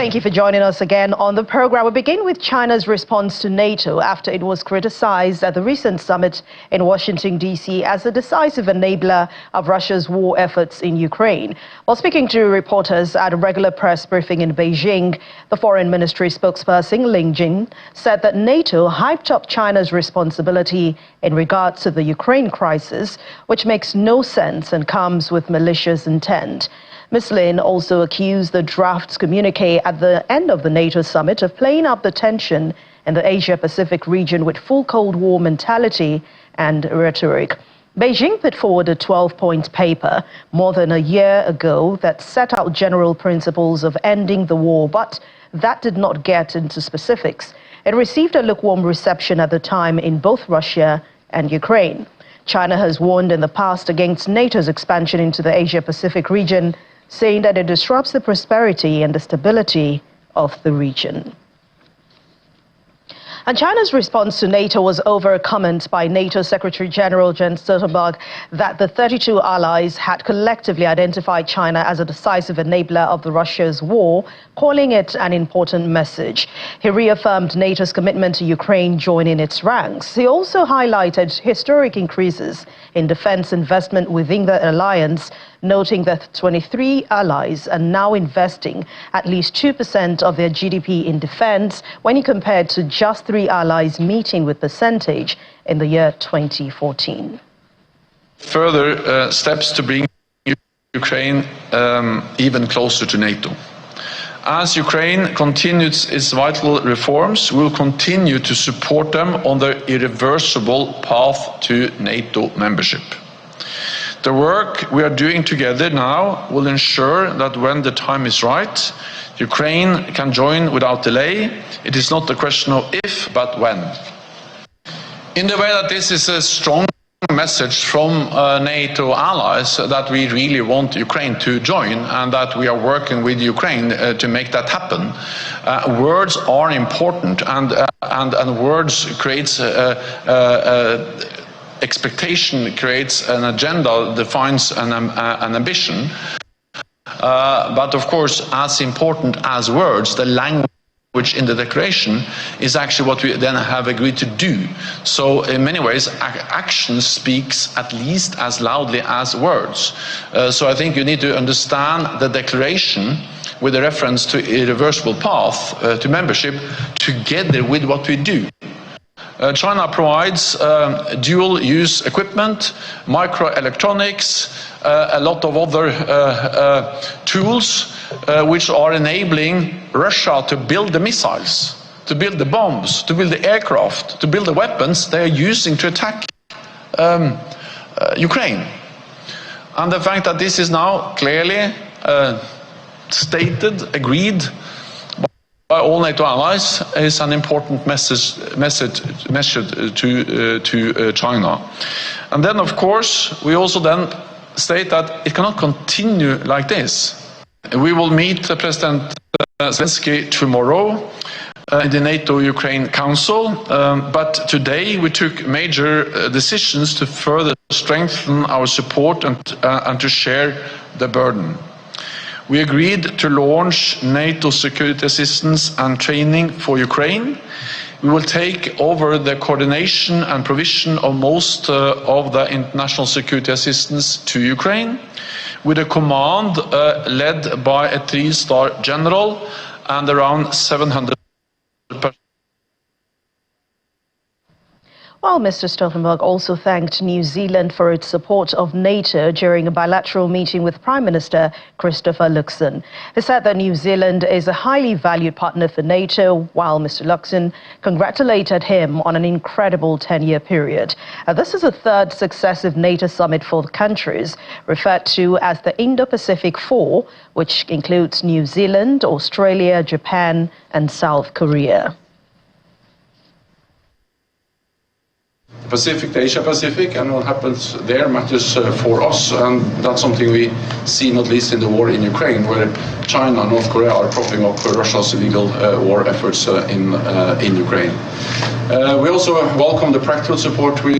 Thank you for joining us again on the program. We begin with China's response to NATO after it was criticized at the recent summit in Washington, D.C. as a decisive enabler of Russia's war efforts in Ukraine. While speaking to reporters at a regular press briefing in Beijing, the Foreign Ministry spokesperson Ling Jin said that NATO hyped up China's responsibility in regard to the Ukraine crisis, which makes no sense and comes with malicious intent. Ms. Lin also accused the draft communique at the end of the NATO summit of playing up the tension in the Asia-Pacific region with full Cold War mentality and rhetoric. Beijing put forward a 12-point paper more than a year ago that set out general principles of ending the war, but that did not get into specifics. It received a lukewarm reception at the time in both Russia and Ukraine. China has warned in the past against NATO's expansion into the Asia-Pacific region, saying that it disrupts the prosperity and the stability of the region. And China's response to NATO was over a comment by NATO Secretary General Jens Stoltenberg that the 32 allies had collectively identified China as a decisive enabler of Russia's war, calling it an important message. He reaffirmed NATO's commitment to Ukraine joining its ranks. He also highlighted historic increases in defense investment within the alliance, noting that 23 allies are now investing at least 2% of their GDP in defense when you compare to just 3 allies meeting with percentage in the year 2014. Further steps to bring Ukraine even closer to NATO. As Ukraine continues its vital reforms, we will continue to support them on their irreversible path to NATO membership. The work we are doing together now will ensure that when the time is right, Ukraine can join without delay. It is not a question of if, but when. In the way that this is a strong message from NATO allies that we really want Ukraine to join and that we are working with Ukraine to make that happen. Words are important, and words creates expectation, creates an agenda, defines an ambition. But of course, as important as words, the language in the declaration is actually what we then have agreed to do. So in many ways, action speaks at least as loudly as words. So I think you need to understand the declaration with a reference to irreversible path to membership together with what we do. China provides dual-use equipment, microelectronics, a lot of other tools which are enabling Russia to build the missiles, to build the bombs, to build the aircraft, to build the weapons they are using to attack Ukraine. And the fact that this is now clearly stated, agreed by all NATO allies is an important message to China. And then, of course, we also then state that it cannot continue like this. We will meet President Zelensky tomorrow in the NATO-Ukraine Council, but today we took major decisions to further strengthen our support and to share the burden. We agreed to launch NATO security assistance and training for Ukraine. We will take over the coordination and provision of most of the international security assistance to Ukraine, with a command led by a 3-star general and around 700 personnel. While Mr. Stoltenberg also thanked New Zealand for its support of NATO during a bilateral meeting with Prime Minister Christopher Luxon. He said that New Zealand is a highly valued partner for NATO, while Mr. Luxon congratulated him on an incredible 10-year period. This is the 3rd successive NATO summit for the countries, referred to as the Indo-Pacific Four, which includes New Zealand, Australia, Japan, and South Korea. Pacific, the Asia-Pacific, and what happens there matters for us, and that's something we see not least in the war in Ukraine, where China and North Korea are propping up Russia's illegal war efforts in Ukraine. We also welcome the practical support we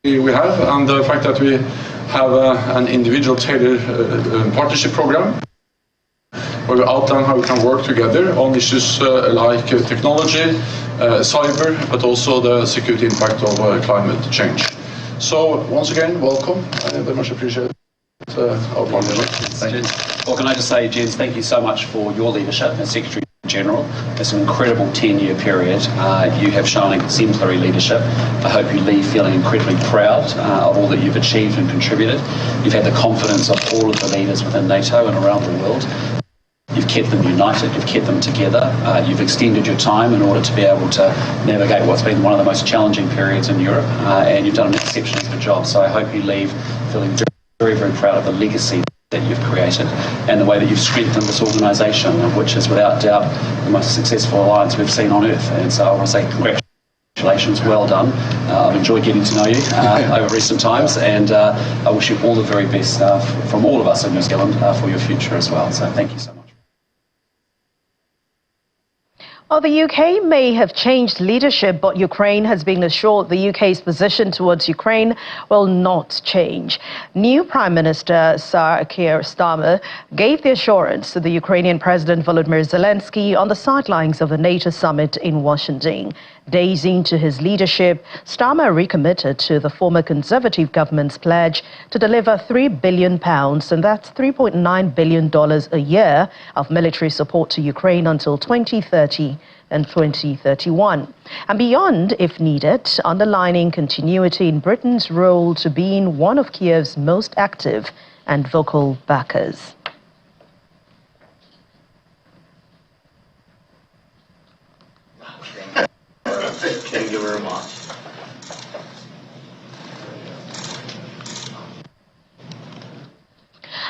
have, and the fact that we have an individual tailored partnership program where we outline how we can work together on issues like technology, cyber, but also the security impact of climate change. So once again, welcome. I very much appreciate our partnership. Thank you. Well, can I just say, Jens, thank you so much for your leadership as Secretary General. It's an incredible 10-year period. You have shown exemplary leadership. I hope you leave feeling incredibly proud of all that you've achieved and contributed. You've had the confidence of all of the leaders within NATO and around the world. You've kept them united, you've kept them together, you've extended your time in order to be able to navigate what's been one of the most challenging periods in Europe, and you've done an exceptionally good job. So I hope you leave feeling very, very proud of the legacy that you've created and the way that you've strengthened this organisation, which is without doubt the most successful alliance we've seen on earth. And so I want to say congratulations, well done. I've enjoyed getting to know you over recent times, and I wish you all the very best from all of us in New Zealand for your future as well. So thank you so much. Well, the UK may have changed leadership, but Ukraine has been assured the UK's position towards Ukraine will not change. New Prime Minister Sir Keir Starmer gave the assurance to the Ukrainian President Volodymyr Zelensky on the sidelines of the NATO summit in Washington. Days into his leadership, Starmer recommitted to the former Conservative government's pledge to deliver £3 billion, and that's $3.9 billion a year, of military support to Ukraine until 2030 and 2031, and beyond if needed, underlining continuity in Britain's role to being one of Kiev's most active and vocal backers. Thank you very much.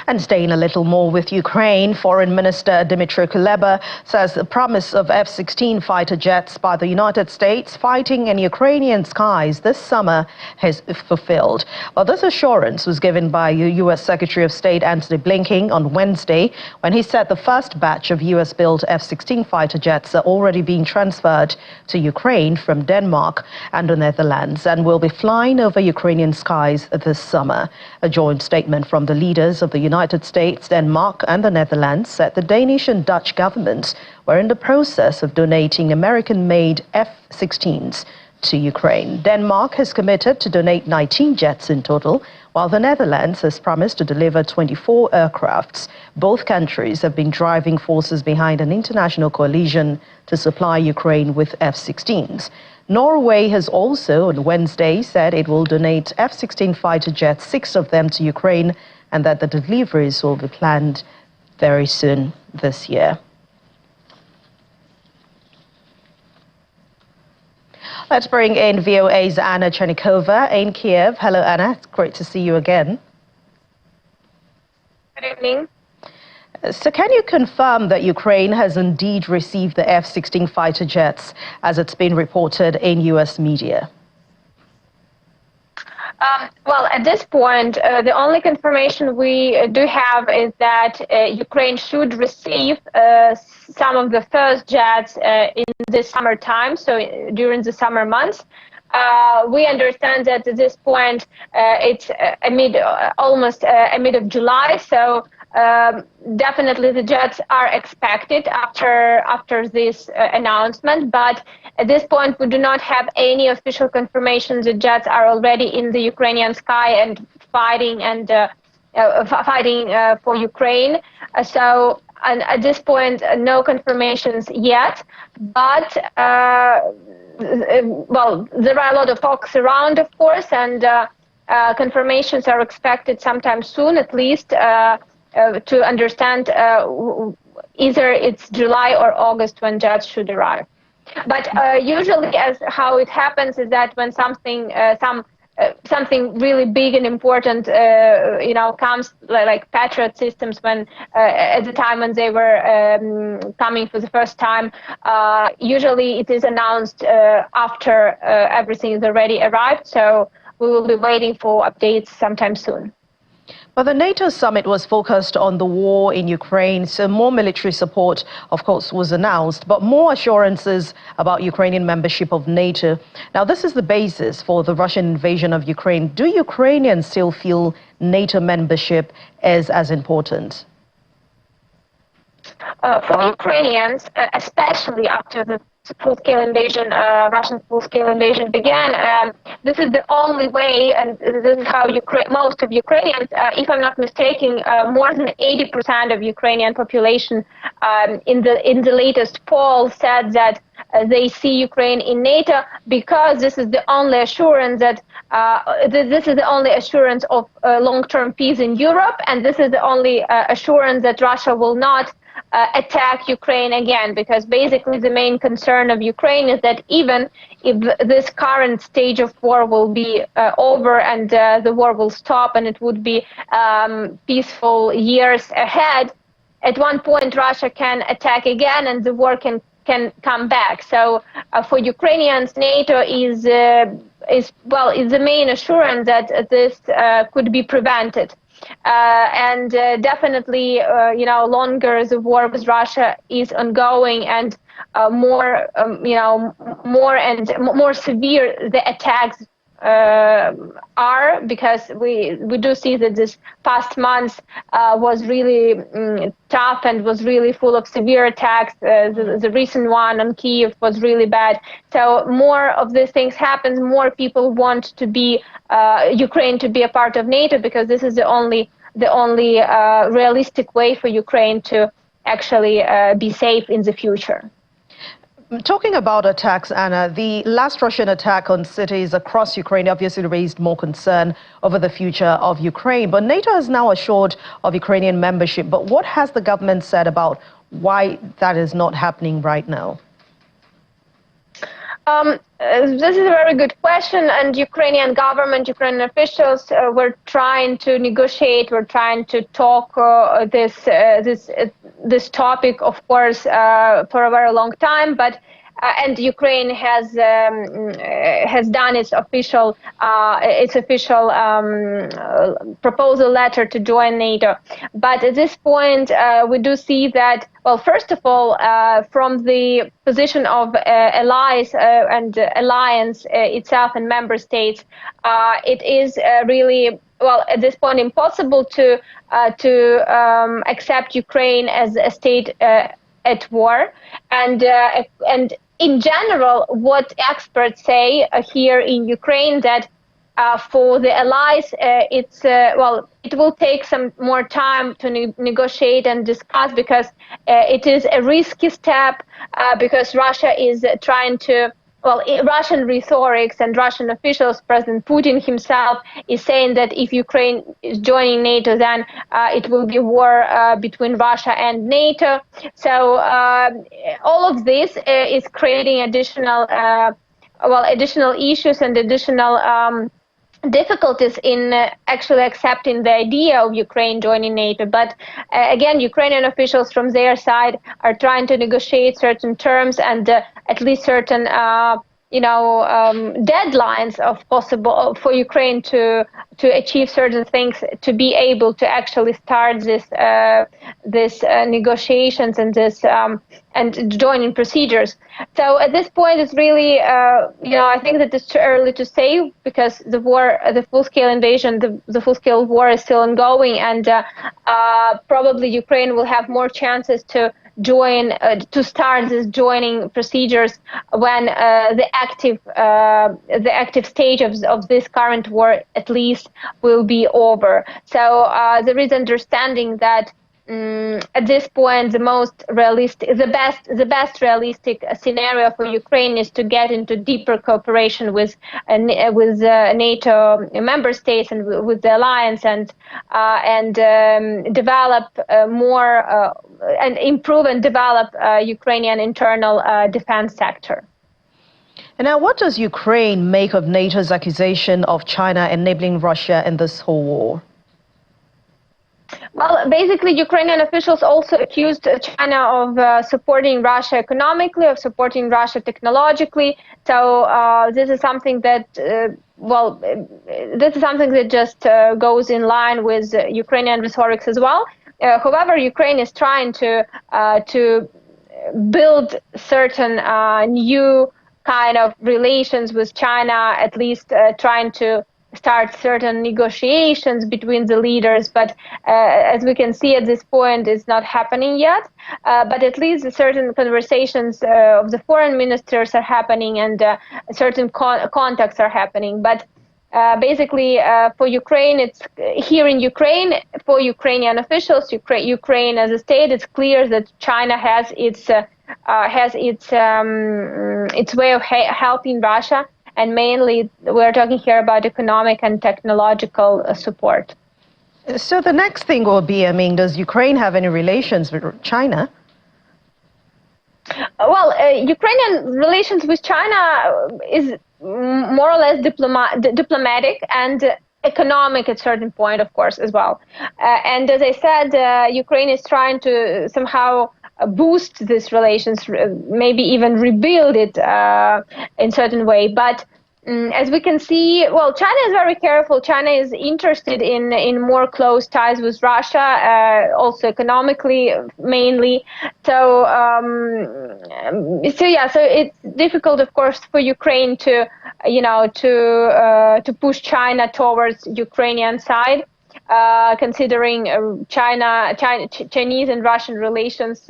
And staying a little more with Ukraine, Foreign Minister Dmytro Kuleba says the promise of F-16 fighter jets by the United States fighting in Ukrainian skies this summer has fulfilled. Well, this assurance was given by U.S. Secretary of State Antony Blinken on Wednesday when he said the first batch of U.S.-built F-16 fighter jets are already being transferred to Ukraine from Denmark and the Netherlands and will be flying over Ukrainian skies this summer. A joint statement from the leaders of the United States, Denmark and the Netherlands said the Danish and Dutch governments were in the process of donating American-made F-16s to Ukraine. Denmark has committed to donate 19 jets in total, while the Netherlands has promised to deliver 24 aircrafts. Both countries have been driving forces behind an international coalition to supply Ukraine with F-16s. Norway has also on Wednesday said it will donate F-16 fighter jets, 6 of them to Ukraine, and that the deliveries will be planned very soon this year. Let's bring in VOA's Anna Chernikova in Kiev. Hello, Anna. It's great to see you again. Good evening. So can you confirm that Ukraine has indeed received the F-16 fighter jets as it's been reported in U.S. media? Well, at this point, the only confirmation we do have is that Ukraine should receive some of the first jets in the summertime, so during the summer months. We understand that at this point it's almost mid of July, so definitely the jets are expected after this announcement, but at this point we do not have any official confirmation the jets are already in the Ukrainian sky and fighting for Ukraine. So at this point no confirmations yet, but well, there are a lot of talks around, of course, and confirmations are expected sometime soon, at least to understand either it's July or August when jets should arrive. But usually, as how it happens is that when something really big and important, comes, like Patriot systems, when at the time when they were coming for the first time, usually it is announced after everything is already arrived. So we will be waiting for updates sometime soon. Well, the NATO summit was focused on the war in Ukraine, so more military support, of course, was announced, but more assurances about Ukrainian membership of NATO. Now, this is the basis for the Russian invasion of Ukraine. Do Ukrainians still feel NATO membership is as important? for Ukrainians, especially after the full-scale invasion, Russian full-scale invasion began. This is the only way, and this is how most of Ukrainians, if I'm not mistaken, more than 80% of Ukrainian population in the latest poll said that they see Ukraine in NATO because this is the only assurance that this is the only assurance of long-term peace in Europe, and this is the only assurance that Russia will not attack Ukraine again, because basically the main concern of Ukraine is that even if this current stage of war will be over and the war will stop and it would be peaceful years ahead, at one point Russia can attack again and the war can come back. So for Ukrainians, NATO is the main assurance that this could be prevented. And definitely, longer the war with Russia is ongoing and more severe the attacks are, because we do see that this past month was really tough and was really full of severe attacks. The recent one on Kyiv was really bad. So more of these things happens, more people want to be Ukraine to be a part of NATO, because this is the only realistic way for Ukraine to actually be safe in the future. Talking about attacks, Anna, the last Russian attack on cities across Ukraine obviously raised more concern over the future of Ukraine. But NATO is now assured of Ukrainian membership. But what has the government said about why that is not happening right now? This is a very good question, and Ukrainian government, Ukrainian officials were trying to negotiate, were trying to talk this topic, of course, for a very long time, but and Ukraine has done its official proposal letter to join NATO. But at this point, we do see that, well, first of all, from the position of allies and alliance itself and member states, it is really, well, at this point, impossible to accept Ukraine as a state at war, and in general, what experts say here in Ukraine, that for the allies, it will take some more time to negotiate and discuss, because it is a risky step, because Russia is trying to, Russian rhetorics and Russian officials, President Putin himself is saying that if Ukraine is joining NATO, then it will be war between Russia and NATO. So all of this is creating additional issues and additional difficulties in actually accepting the idea of Ukraine joining NATO. But again, Ukrainian officials from their side are trying to negotiate certain terms and at least certain deadlines of possible for Ukraine to achieve certain things, to be able to actually start this negotiations and this and joining procedures. So at this point, it's really I think that it's too early to say, because the war, the full-scale invasion, the full-scale war is still ongoing, and probably Ukraine will have more chances to join, to start these joining procedures when the active stage of this current war at least will be over. So there is understanding that at this point, the best realistic scenario for Ukraine is to get into deeper cooperation with NATO member states and with the alliance, and develop more and improve and develop Ukrainian internal defense sector. And now, what does Ukraine make of NATO's accusation of China enabling Russia in this whole war? Well, basically, Ukrainian officials also accused China of supporting Russia economically, of supporting Russia technologically. So this is something that, just goes in line with Ukrainian rhetorics as well. However, Ukraine is trying to build certain new kind of relations with China, at least trying to start certain negotiations between the leaders, but as we can see at this point, it's not happening yet. But at least certain conversations of the foreign ministers are happening, and certain contacts are happening. But basically, for Ukraine, it's here in Ukraine, for Ukrainian officials, Ukraine as a state, it's clear that China has its way of helping Russia. And mainly, we're talking here about economic and technological support. So the next thing will be, I mean, does Ukraine have any relations with China? Well, Ukrainian relations with China is more or less diplomatic and economic at a certain point, of course, as well. And as I said, Ukraine is trying to somehow boost these relations, maybe even rebuild it in certain way. But as we can see, well, China is very careful. China is interested in more close ties with Russia, also economically, mainly. So it's difficult, of course, for Ukraine to, to push China towards Ukrainian side. Considering Chinese and Russian relations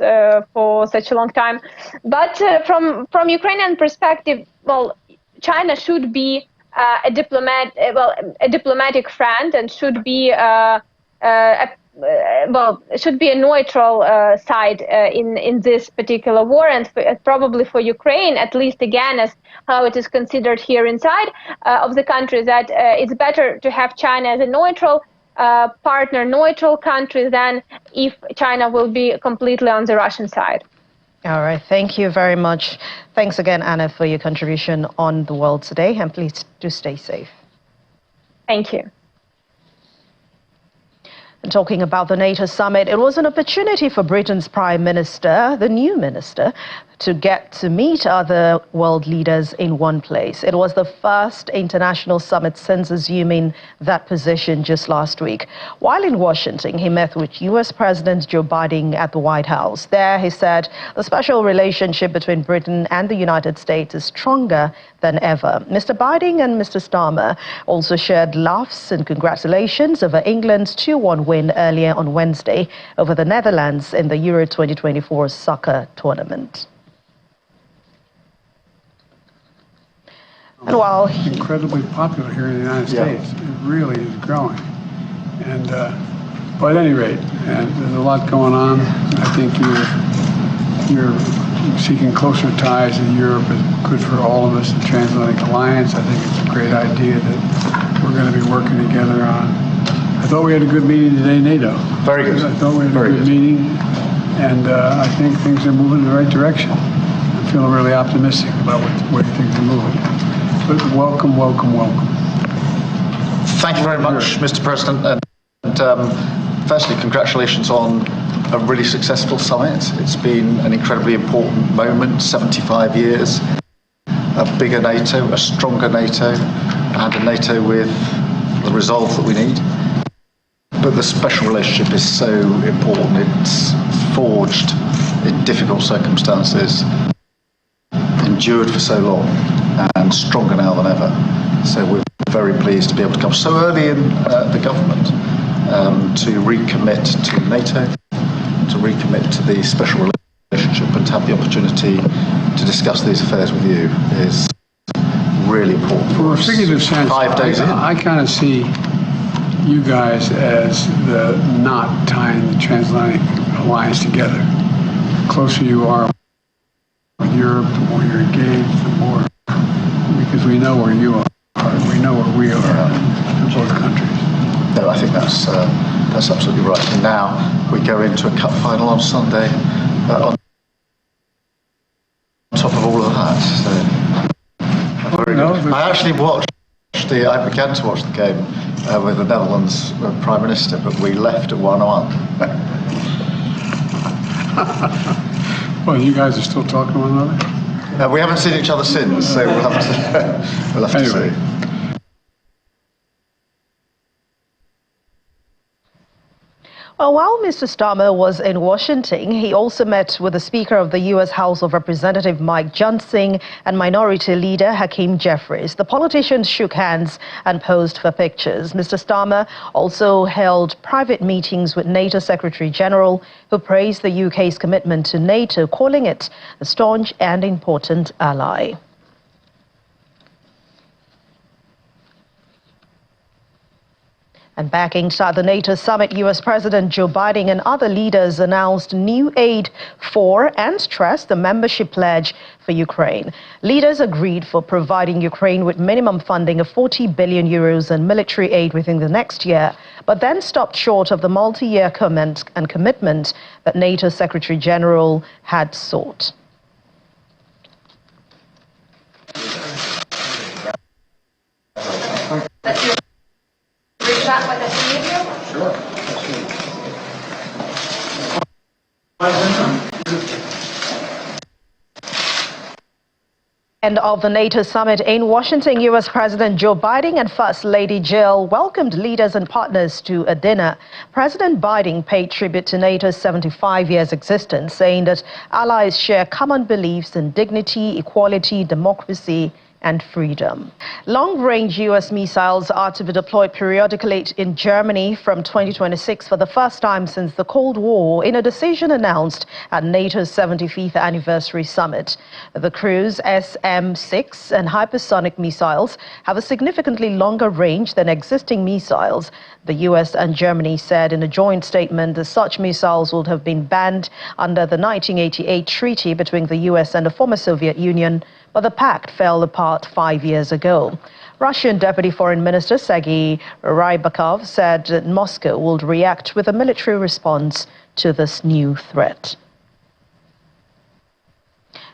for such a long time. But from Ukrainian perspective, well, China should be a diplomatic friend, and should be a neutral side in this particular war, and probably for Ukraine, at least again, as how it is considered here inside of the country, that it's better to have China as a neutral partner, neutral country, than if China will be completely on the Russian side. All right. Thank you very much. Thanks again, Anna, for your contribution on The World Today, and please do stay safe. Thank you. And talking about the NATO summit, it was an opportunity for Britain's Prime Minister, the new minister, to get to meet other world leaders in one place. It was the first international summit since assuming that position just last week. While in Washington, he met with U.S. President Joe Biden at the White House. There, he said the special relationship between Britain and the United States is stronger than ever. Mr. Biden and Mr. Starmer also shared laughs and congratulations over England's 2-1 win earlier on Wednesday over the Netherlands in the Euro 2024 soccer tournament. And while incredibly popular here in the United States, it really is growing. And but at any rate, there's a lot going on. I think you're seeking closer ties in Europe is good for all of us. The Transatlantic Alliance, I think it's a great idea that we're going to be working together on. I thought we had a good meeting today, NATO. Very good. I thought we had a good meeting, and I think things are moving in the right direction. I'm feeling really optimistic about where things are moving. But welcome, welcome, welcome. Thank you very much, Mr. President. And firstly, congratulations on a really successful summit. It's been an incredibly important moment, 75 years, a bigger NATO, a stronger NATO, and a NATO with the resolve that we need. But the special relationship is so important. It's forged in difficult circumstances, endured for so long, and stronger now than ever. So we're very pleased to be able to come so early in the government to recommit to NATO, to recommit to the special relationship, and to have the opportunity to discuss these affairs with you is really important. For a figurative sense, 5 days in. I kind of see you guys as the knot tying the Transatlantic Alliance together. The closer you are with Europe, the more you're engaged, the more, because we know where you are, we know where we are in both countries. No, I think that's absolutely right. And now we go into a cup final on Sunday on top of all of that. So, very good. I actually I began to watch the game with the Netherlands Prime Minister, but we left at 1-1. Well, you guys are still talking to one another? We haven't seen each other since, so we'll have to see. Well, while Mr. Starmer was in Washington, he also met with the Speaker of the U.S. House of Representatives, Mike Johnson, and Minority Leader Hakeem Jeffries. The politicians shook hands and posed for pictures. Mr. Starmer also held private meetings with NATO Secretary General, who praised the UK's commitment to NATO, calling it a staunch and important ally. And back inside the NATO summit, U.S. President Joe Biden and other leaders announced new aid for and stressed the membership pledge for Ukraine. Leaders agreed for providing Ukraine with minimum funding of 40 billion euros in military aid within the next year, but then stopped short of the multi-year commitment that NATO Secretary General had sought. Sure. End of the NATO summit in Washington, U.S. President Joe Biden and First Lady Jill welcomed leaders and partners to a dinner. President Biden paid tribute to NATO's 75 years existence, saying that allies share common beliefs in dignity, equality, democracy, and freedom. Long-range U.S. missiles are to be deployed periodically in Germany from 2026 for the first time since the Cold War, in a decision announced at NATO's 75th anniversary summit. The cruise SM-6 and hypersonic missiles have a significantly longer range than existing missiles. The U.S. and Germany said in a joint statement that such missiles would have been banned under the 1988 treaty between the U.S. and the former Soviet Union, but the pact fell apart 5 years ago. Russian Deputy Foreign Minister Sergei Rybakov said that Moscow would react with a military response to this new threat.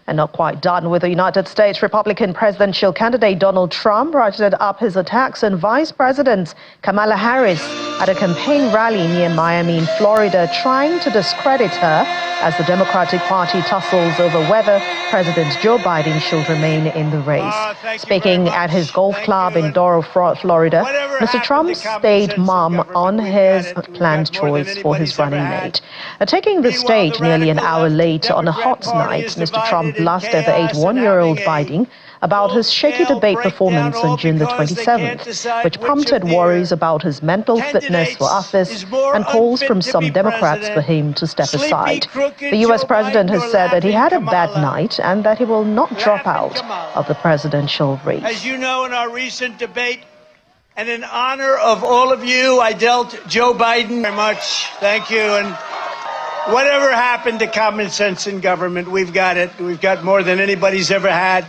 And not quite done with the United States, Republican presidential candidate Donald Trump ratcheted up his attacks on Vice President Kamala Harris at a campaign rally near Miami in Florida, trying to discredit her as the Democratic Party tussles over whether President Joe Biden should remain in the race. Speaking at his golf club in Doral, Florida, Mr. Trump stayed mum on his planned choice for his running mate. Taking the stage nearly an hour late on a hot night, Mr. Trump blasted the 81-year-old Biden about his shaky debate performance on June the 27th, which prompted worries about his mental fitness for office and calls from some Democrats for him to step aside. The U.S. president has said that he had a bad night and that he will not drop out of the presidential race. As you know, in our recent debate, and in honor of all of you, I dealt Joe Biden very much. Thank you. And whatever happened to common sense in government, we've got it. We've got more than anybody's ever had.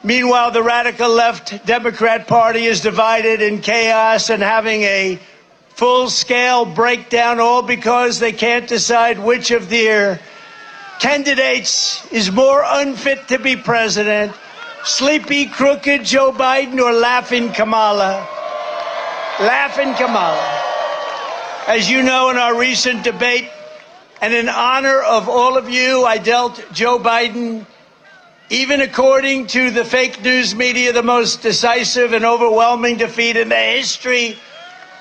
Meanwhile, the radical left Democrat Party is divided in chaos and having a full-scale breakdown, all because they can't decide which of their candidates is more unfit to be president, sleepy, crooked Joe Biden or laughing Kamala. Laughing Kamala. As you know, in our recent debate, and in honor of all of you, I dealt Joe Biden, even according to the fake news media, the most decisive and overwhelming defeat in the history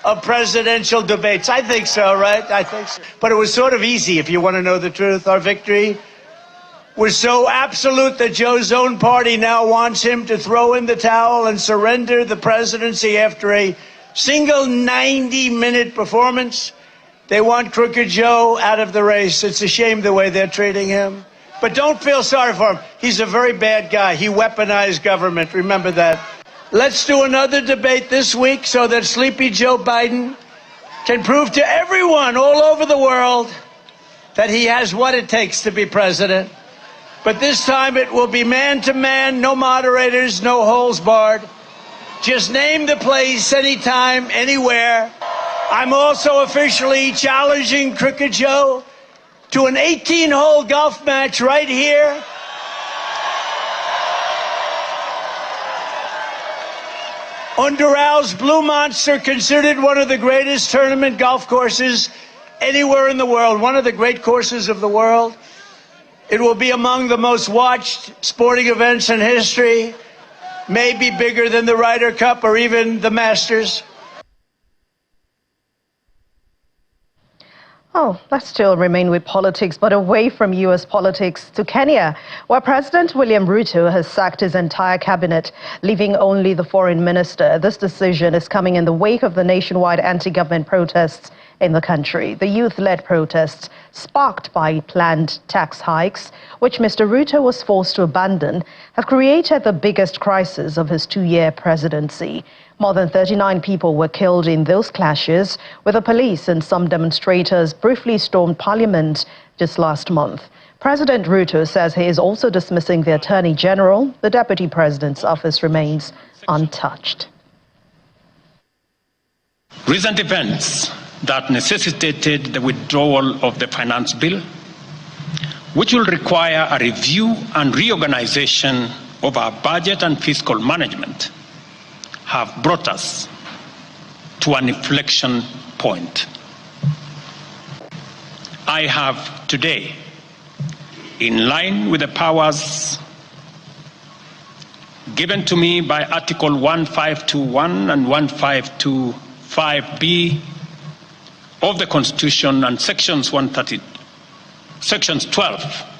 of presidential debates. I think so, right? I think so. But it was sort of easy, if you want to know the truth. Our victory was so absolute that Joe's own party now wants him to throw in the towel and surrender the presidency after a single 90-minute performance. They want Crooked Joe out of the race. It's a shame the way they're treating him. But don't feel sorry for him. He's a very bad guy. He weaponized government. Remember that. Let's do another debate this week so that sleepy Joe Biden can prove to everyone all over the world that he has what it takes to be president. But this time it will be man-to-man, no moderators, no holes barred. Just name the place, anytime, anywhere. I'm also officially challenging Crooked Joe to an 18-hole golf match right here. On Doral's Blue Monster, considered one of the greatest tournament golf courses anywhere in the world, one of the great courses of the world. It will be among the most watched sporting events in history, maybe bigger than the Ryder Cup or even the Masters. Oh, let's still remain with politics, but away from U.S. politics to Kenya, where President William Ruto has sacked his entire cabinet, leaving only the foreign minister. This decision is coming in the wake of the nationwide anti-government protests in the country. The youth-led protests, sparked by planned tax hikes, which Mr. Ruto was forced to abandon, have created the biggest crisis of his two-year presidency. More than 39 people were killed in those clashes, with the police and some demonstrators briefly stormed Parliament just last month. President Ruto says he is also dismissing the Attorney General. The Deputy President's office remains untouched. Recent events that necessitated the withdrawal of the finance bill, which will require a review and reorganization of our budget and fiscal management, have brought us to an inflection point. I have today, in line with the powers given to me by Article 1521 and 1525B of the Constitution and Sections 12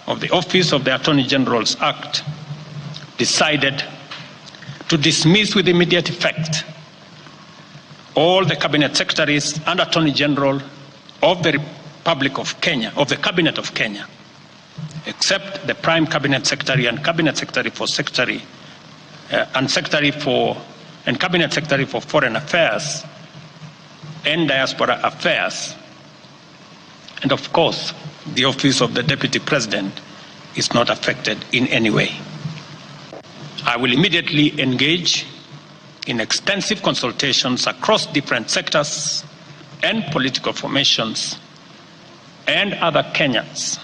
of the Office of the Attorney General's Act, decided to dismiss with immediate effect all the Cabinet Secretaries and Attorney General of the Republic of Kenya, of the Cabinet of Kenya, except the Prime Cabinet Secretary and Cabinet Secretary for Cabinet Secretary for Foreign Affairs and Diaspora Affairs. And of course, the Office of the Deputy President is not affected in any way. I will immediately engage in extensive consultations across different sectors and political formations and other Kenyans,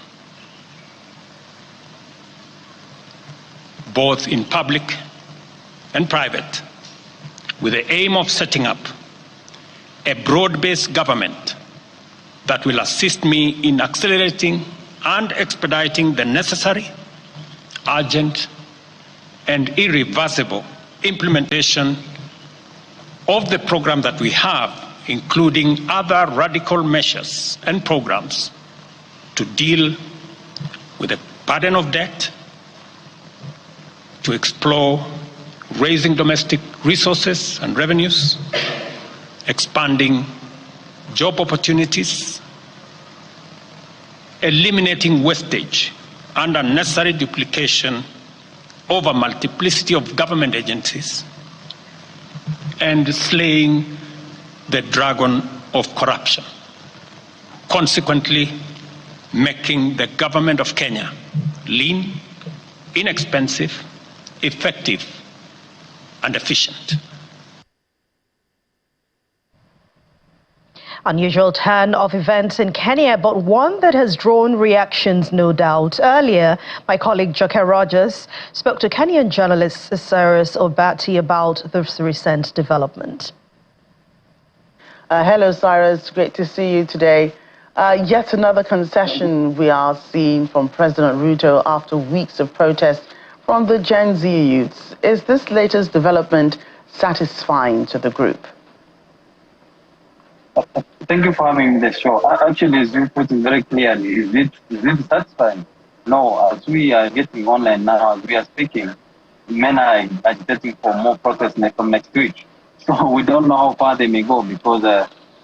both in public and private, with the aim of setting up a broad-based government that will assist me in accelerating and expediting the necessary, urgent, and irreversible implementation of the program that we have, including other radical measures and programs to deal with the burden of debt, to explore raising domestic resources and revenues, expanding job opportunities, eliminating wastage and unnecessary duplication of a multiplicity of government agencies, and slaying the dragon of corruption, consequently making the government of Kenya lean, inexpensive, effective, and efficient. Unusual turn of events in Kenya, but one that has drawn reactions, no doubt. Earlier, my colleague Joke Rogers spoke to Kenyan journalist Cyrus Obati about this recent development. Hello, Cyrus. Great to see you today. Yet another concession we are seeing from President Ruto after weeks of protests from the Gen Z youths. Is this latest development satisfying to the group? Thank you for having the show. Actually, as you put it very clearly, is it satisfying? No, as we are getting online now, as we are speaking, men are agitating for more protests from next week. So we don't know how far they may go, because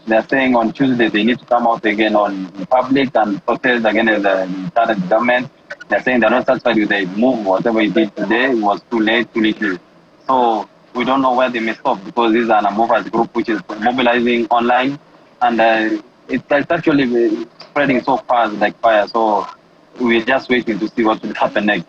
they're saying on Tuesday they need to come out again on public and protest against the current government. They're saying they're not satisfied with the move, whatever it did today. It was too late, too little. So we don't know where they may stop, because this is an amorphous group which is mobilizing online, and it's actually spreading so fast like fire. So we're just waiting to see what will happen next.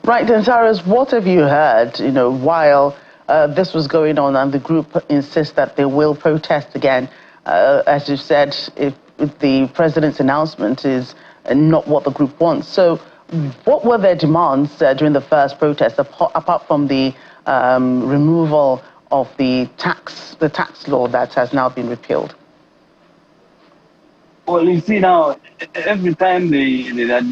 Right, and Cyrus, what have you heard, while this was going on and the group insists that they will protest again? As you said, if the president's announcement is not what the group wants. So what were their demands during the first protest, apart from the removal of the tax law that has now been repealed? Well, you see now, every time the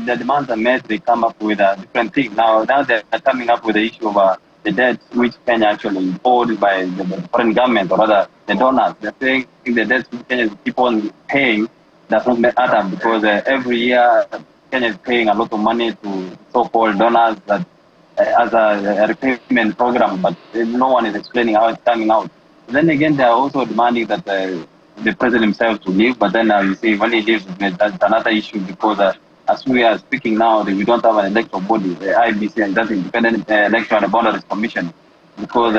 demands are met, they come up with a different thing. Now they're coming up with the issue of the debt which Kenya actually owed by the foreign government, or rather the donors. They're saying the debt which Kenya keep on paying does not matter, because every year Kenya is paying a lot of money to so-called donors that as a repayment program, but no one is explaining how it's coming out. Then again, they are also demanding that the president himself to leave, but then you see when he leaves, that's another issue, because as we are speaking now, we don't have an electoral body, the IBC, and that's Independent Electoral and Boundaries Commission, because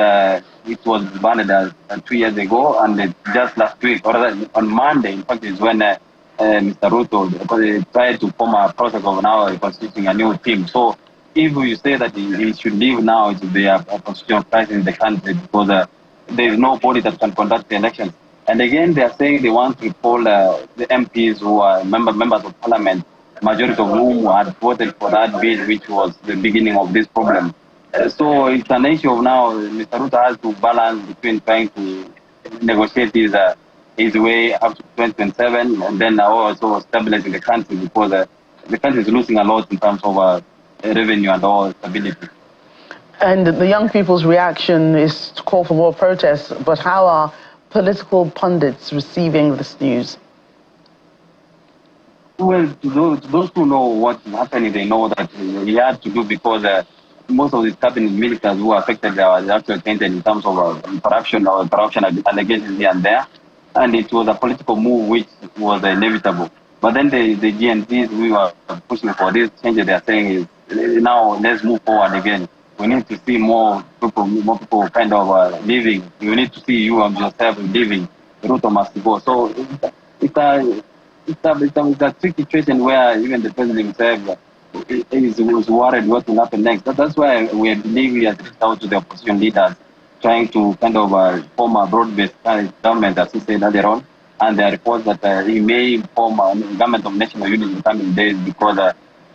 it was banned 2 years ago, and just last week, or on Monday, in fact, is when Mr. Ruto tried to form a process of now constituting a new team. So if you say that he should leave now, it will be a constitutional crisis in the country, because there is nobody that can conduct the elections. And again, they are saying they want to recall the MPs who are members of parliament, majority of whom had voted for that bill, which was the beginning of this problem. So it's an issue of now Mr. Ruto has to balance between trying to negotiate his way up to 2027 and then also stabilizing the country, because the country is losing a lot in terms of revenue and all stability. And the young people's reaction is to call for more protests, but how are political pundits receiving this news? Well, to those who know what's happening, they know that he had to do, because most of these cabinet ministers who are affected were actually tainted in terms of corruption allegations here and there. And it was a political move which was inevitable. But then the GNCs we were pushing for this change, they are saying is now let's move forward again. We need to see more people kind of leaving. You need to see you and yourself leaving. Ruto must go. So it's a tricky situation where even the president himself is worried what will happen next. But that's why we believe we have reached out to the opposition leaders, trying to kind of form a broad-based government, as he said earlier on. And there are reports that he may form a government of national unity in the coming days, because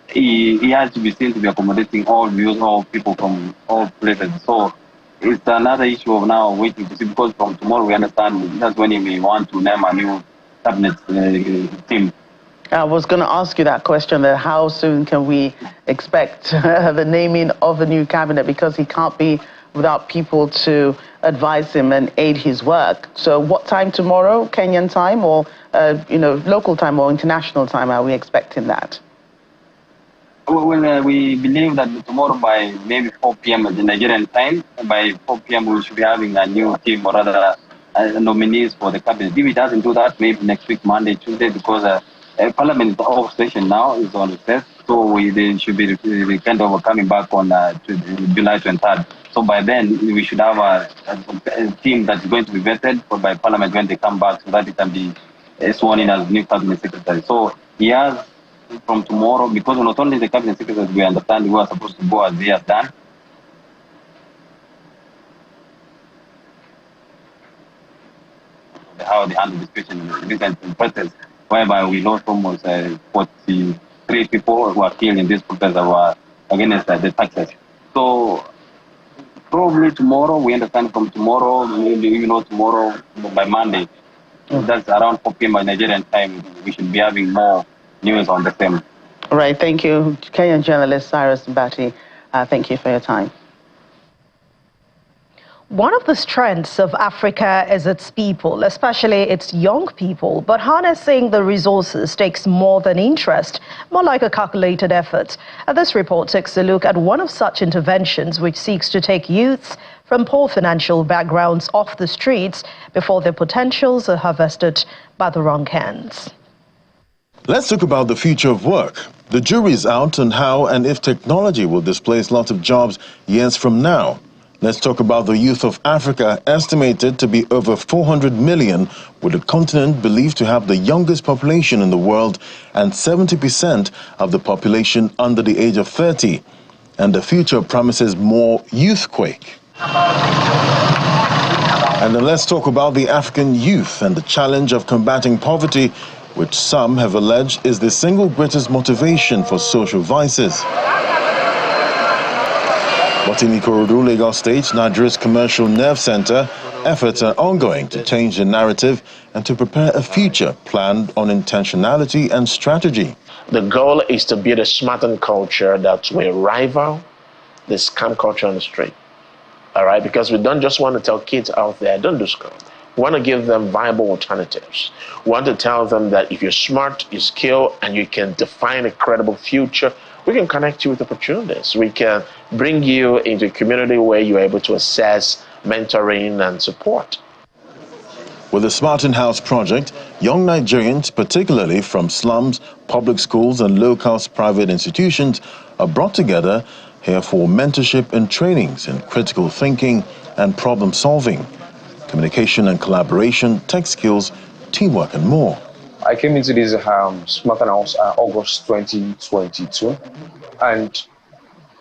he has to be seen to be accommodating all views, all people from all places. So it's another issue of now waiting to see, because from tomorrow we understand that's when he may want to name a new cabinet team. I was going to ask you that question, that how soon can we expect the naming of a new cabinet, because he can't be without people to advise him and aid his work. So what time tomorrow, Kenyan time, or local time or international time, are we expecting that? Well, we believe that tomorrow by maybe 4 p.m. at the Nigerian time, by 4 p.m. we should be having a new team, or rather nominees for the cabinet. If it doesn't do that, maybe next week, Monday, Tuesday, because Parliament is off session now, is on recess, so they should be kind of coming back on July 23rd. So by then, we should have a team that is going to be vetted by Parliament when they come back, so that it can be sworn in as new cabinet secretary. So he has from tomorrow, because not only the cabinet secretary, we understand who are supposed to go as he has done. How they handle the situation in different protests, whereby we lost almost 43 people who are killed in this protest that were against the taxes. So probably tomorrow, we understand from tomorrow, maybe tomorrow by Monday, that's around 4 p.m. by Nigerian time, we should be having more news on the same. All right, thank you. Kenyan journalist Cyrus Mbati, thank you for your time. One of the strengths of Africa is its people, especially its young people. But harnessing the resources takes more than interest, more like a calculated effort. And this report takes a look at one of such interventions which seeks to take youths from poor financial backgrounds off the streets before their potentials are harvested by the wrong hands. Let's talk about the future of work. The jury's out on how and if technology will displace lots of jobs years from now. Let's talk about the youth of Africa, estimated to be over 400 million, with the continent believed to have the youngest population in the world and 70% of the population under the age of 30. And the future promises more youthquake. And then let's talk about the African youth and the challenge of combating poverty, which some have alleged is the single greatest motivation for social vices. But in Ikorodu, Lagos State, Nigeria's commercial nerve center, efforts are ongoing to change the narrative and to prepare a future planned on intentionality and strategy. The goal is to build a smartened culture that will rival the scam culture on the street. All right, because we don't just want to tell kids out there, don't do scam. We want to give them viable alternatives. We want to tell them that if you're smart, you're skilled, and you can define a credible future, we can connect you with opportunities. We can bring you into a community where you're able to assess mentoring and support. With the Smarten House project, young Nigerians, particularly from slums, public schools and low-cost private institutions, are brought together here for mentorship and trainings in critical thinking and problem solving, communication and collaboration, tech skills, teamwork and more. I came into this Smarten House August 2022, and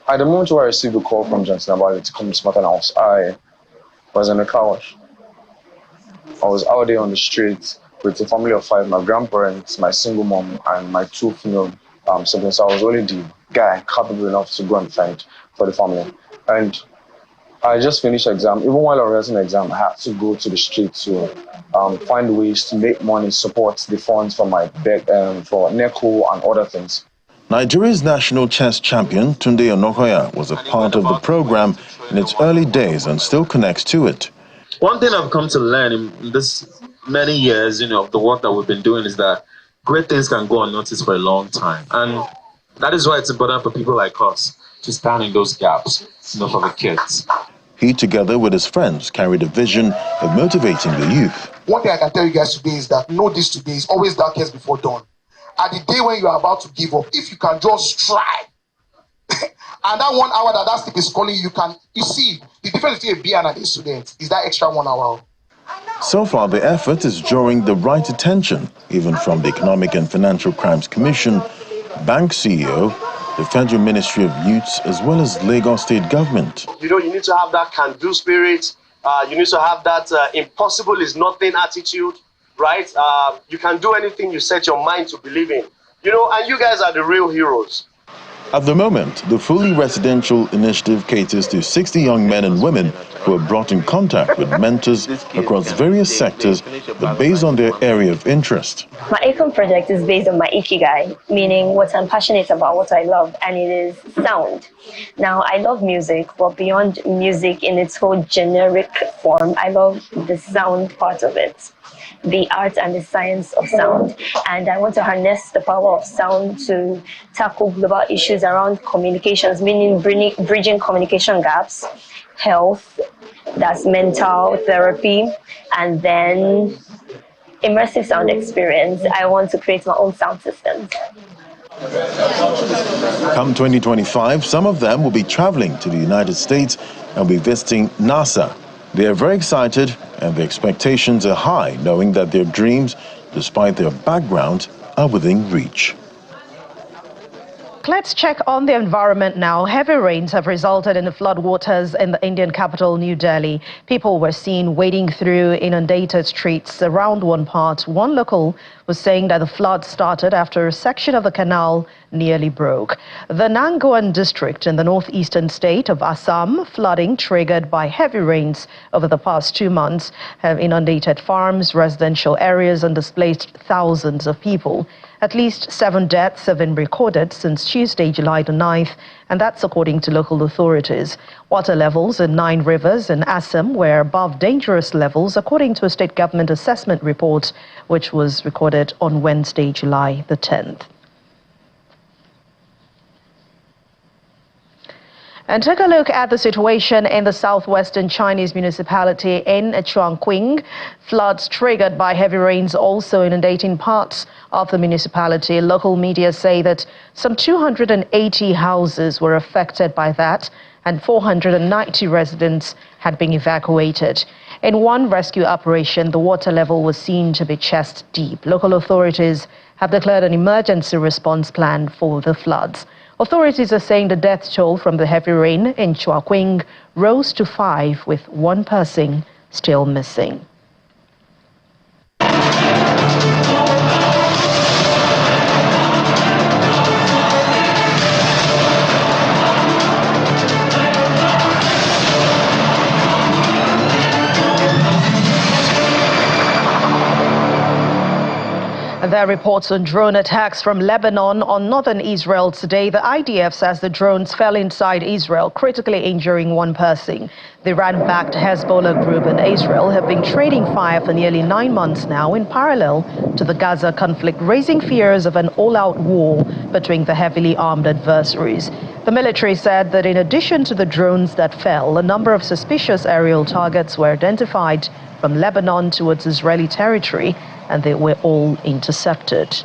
at the moment where I received a call from Johnson about it to come to Smarten House, I was in a car wash. I was out there on the streets with a family of 5, my grandparents, my single mom, and my 2 female siblings. So I was only the guy capable enough to go and fight for the family. And I just finished exam. Even while I was in exam, I had to go to the street to find ways to make money, support the funds for my for NECO and other things. Nigeria's national chess champion, Tunde Onokoya, was a part of the program in its early days and still connects to it. One thing I've come to learn in this many years, of the work that we've been doing is that great things can go unnoticed for a long time. And that is why it's important for people like us to stand in those gaps, for the kids. He, together with his friends, carried a vision of motivating the youth. One thing I can tell you guys today is that know this today is always darkest before dawn. At the day when you are about to give up, if you can just try, and that 1 hour that sleep is calling you see, the difference between a B and a student is that extra 1 hour. So far, the effort is drawing the right attention, even from the Economic and Financial Crimes Commission, bank CEO, the Federal Ministry of Youths, as well as Lagos State Government. You need to have that can-do spirit. You need to have that impossible is nothing attitude, right? You can do anything you set your mind to believe in. And you guys are the real heroes. At the moment, the fully residential initiative caters to 60 young men and women who are brought in contact with mentors across various sectors, but based on their area of interest. My ACOM project is based on my Ikigai, meaning what I'm passionate about, what I love, and it is sound. Now, I love music, but beyond music in its whole generic form, I love the sound part of it, the art and the science of sound. And I want to harness the power of sound to tackle global issues around communications, meaning bridging communication gaps, health, that's mental therapy, and then immersive sound experience. I want to create my own sound systems. Come 2025, some of them will be traveling to the United States and be visiting NASA. They are very excited and the expectations are high, knowing that their dreams, despite their background, are within reach. Let's check on the environment now. Heavy rains have resulted in the floodwaters in the Indian capital, New Delhi. People were seen wading through inundated streets around one part. One local was saying that the flood started after a section of the canal nearly broke. The Nangaon district in the northeastern state of Assam, flooding triggered by heavy rains over the past 2 months, have inundated farms, residential areas and displaced thousands of people. At least 7 deaths have been recorded since Tuesday, July the 9th, and that's according to local authorities. Water levels in 9 rivers in Assam were above dangerous levels, according to a state government assessment report, which was recorded on Wednesday, July the 10th. And take a look at the situation in the southwestern Chinese municipality in Chongqing. Floods triggered by heavy rains also inundating parts of the municipality. Local media say that some 280 houses were affected by that, and 490 residents had been evacuated. In one rescue operation, the water level was seen to be chest deep. Local authorities have declared an emergency response plan for the floods. Authorities are saying the death toll from the heavy rain in Chongqing rose to 5, with 1 person still missing. There are reports on drone attacks from Lebanon on northern Israel today. The IDF says the drones fell inside Israel, critically injuring one person. The Iran-backed Hezbollah group and Israel have been trading fire for nearly 9 months now in parallel to the Gaza conflict, raising fears of an all-out war between the heavily armed adversaries. The military said that in addition to the drones that fell, a number of suspicious aerial targets were identified from Lebanon towards Israeli territory, and they were all intercepted.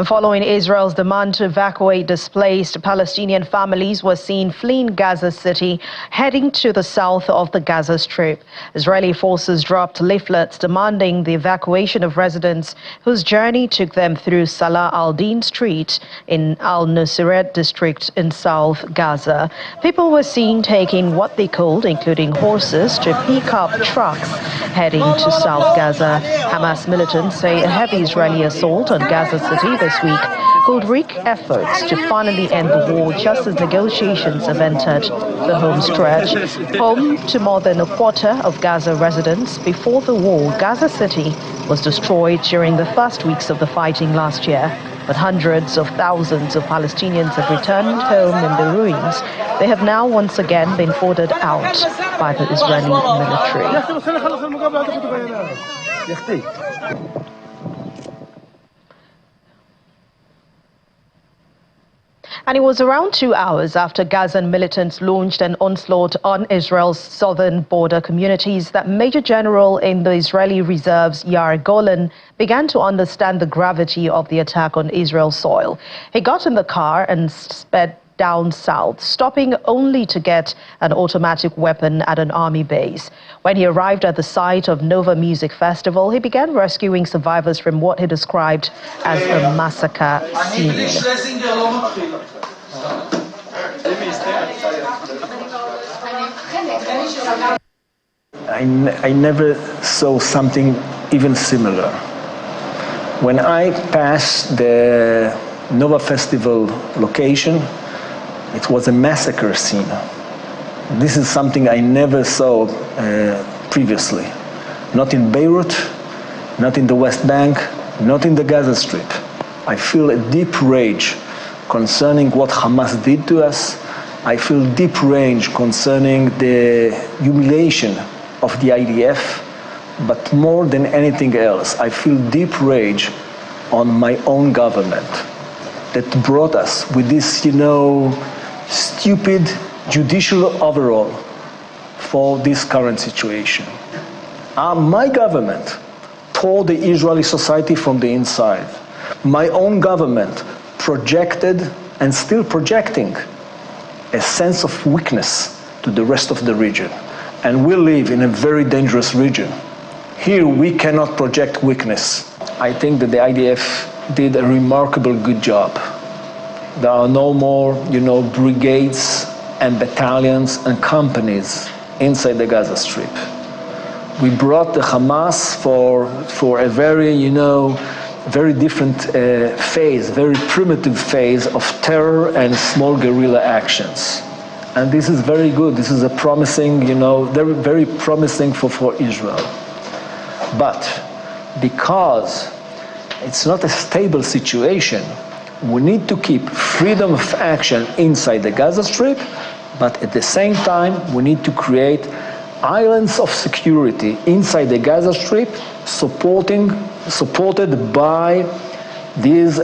Following Israel's demand to evacuate displaced Palestinian families were seen fleeing Gaza City, heading to the south of the Gaza Strip. Israeli forces dropped leaflets demanding the evacuation of residents whose journey took them through Salah al-Din Street in al-Nusayrat district in South Gaza. People were seen taking what they could, including horses, to pick up trucks heading to South Gaza. Hamas militants say a heavy Israeli assault on Gaza City this week could wreak efforts to finally end the war just as negotiations have entered the home stretch. Home to more than a quarter of Gaza residents before the war, Gaza City was destroyed during the first weeks of the fighting last year. But hundreds of thousands of Palestinians have returned home in the ruins. They have now once again been ordered out by the Israeli military. And it was around 2 hours after Gazan militants launched an onslaught on Israel's southern border communities that Major General in the Israeli reserves, Yair Golan, began to understand the gravity of the attack on Israel's soil. He got in the car and sped down south, stopping only to get an automatic weapon at an army base. When he arrived at the site of Nova Music Festival, he began rescuing survivors from what he described as a massacre scene. I never saw something even similar. When I passed the Nova Festival location, it was a massacre scene. This is something I never saw previously. Not in Beirut, not in the West Bank, not in the Gaza Strip. I feel a deep rage concerning what Hamas did to us. I feel deep rage concerning the humiliation of the IDF, but more than anything else, I feel deep rage on my own government that brought us with this, stupid judicial overhaul for this current situation. My government tore the Israeli society from the inside. My own government projected and still projecting a sense of weakness to the rest of the region. And we live in a very dangerous region. Here we cannot project weakness. I think that the IDF did a remarkable good job. There are no more, brigades and battalions and companies inside the Gaza Strip. We brought the Hamas for a very, very different phase, very primitive phase of terror and small guerrilla actions. And this is very good. This is a promising, very, very promising for Israel. But because it's not a stable situation, we need to keep freedom of action inside the Gaza Strip, but at the same time, we need to create islands of security inside the Gaza Strip, supported by this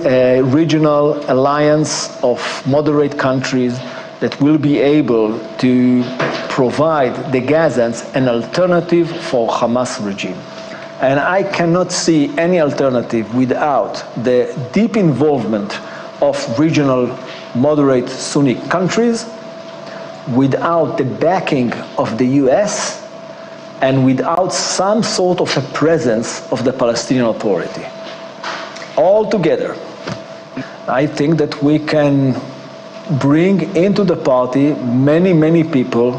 regional alliance of moderate countries that will be able to provide the Gazans an alternative for Hamas regime. And I cannot see any alternative without the deep involvement of regional moderate Sunni countries, without the backing of the US, and without some sort of a presence of the Palestinian Authority. All together, I think that we can bring into the party many, many people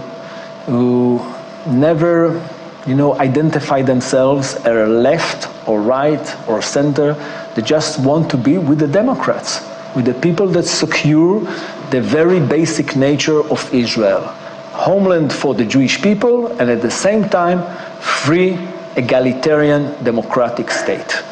who never identify themselves as left or right or center. They just want to be with the Democrats, with the people that secure the very basic nature of Israel. Homeland for the Jewish people, and at the same time, free, egalitarian, democratic state.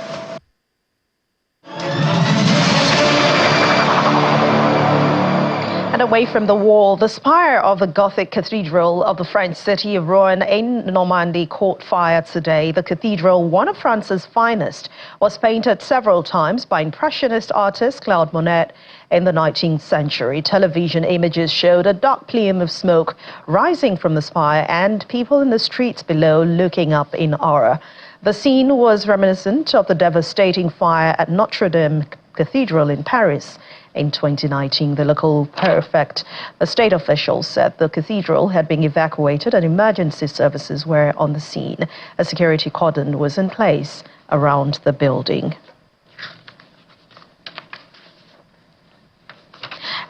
And away from the wall, the spire of the Gothic Cathedral of the French city of Rouen in Normandy caught fire today. The cathedral, one of France's finest, was painted several times by Impressionist artist Claude Monet in the 19th century. Television images showed a dark plume of smoke rising from the spire and people in the streets below looking up in horror. The scene was reminiscent of the devastating fire at Notre Dame Cathedral in Paris in 2019. The local prefect, the state officials said the cathedral had been evacuated and emergency services were on the scene. A security cordon was in place around the building.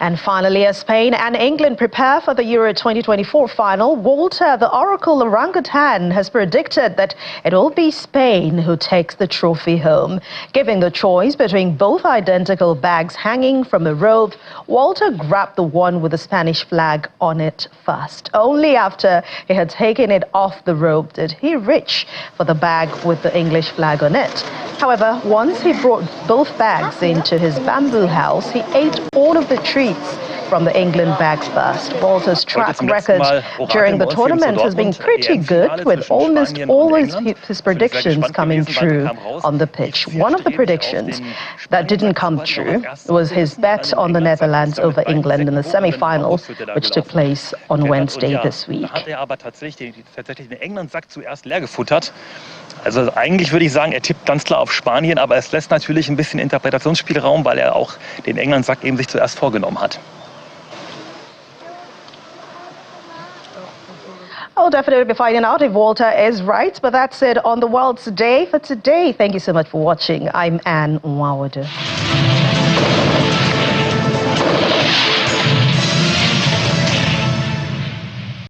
And finally, as Spain and England prepare for the Euro 2024 final, Walter, the Oracle orangutan, has predicted that it will be Spain who takes the trophy home. Given the choice between both identical bags hanging from a rope, Walter grabbed the one with the Spanish flag on it first. Only after he had taken it off the rope did he reach for the bag with the English flag on it. However, once he brought both bags into his bamboo house, he ate all of the treats from the England bags first. Walter's track record during the tournament has been pretty good, with almost always his predictions coming true on the pitch. One of the predictions that didn't come true was his bet on the Netherlands over England in the semi-finals, which took place on Wednesday this week. Also eigentlich würde ich sagen, er tippt ganz klar auf Spanien, aber es lässt natürlich ein bisschen Interpretationsspielraum, weil er auch den England-Sack eben sich zuerst vorgenommen hat. I'll definitely be finding out if Walter is right, but that's it on the World's Day for today. Thank you so much for watching. I'm Anne Nwawade.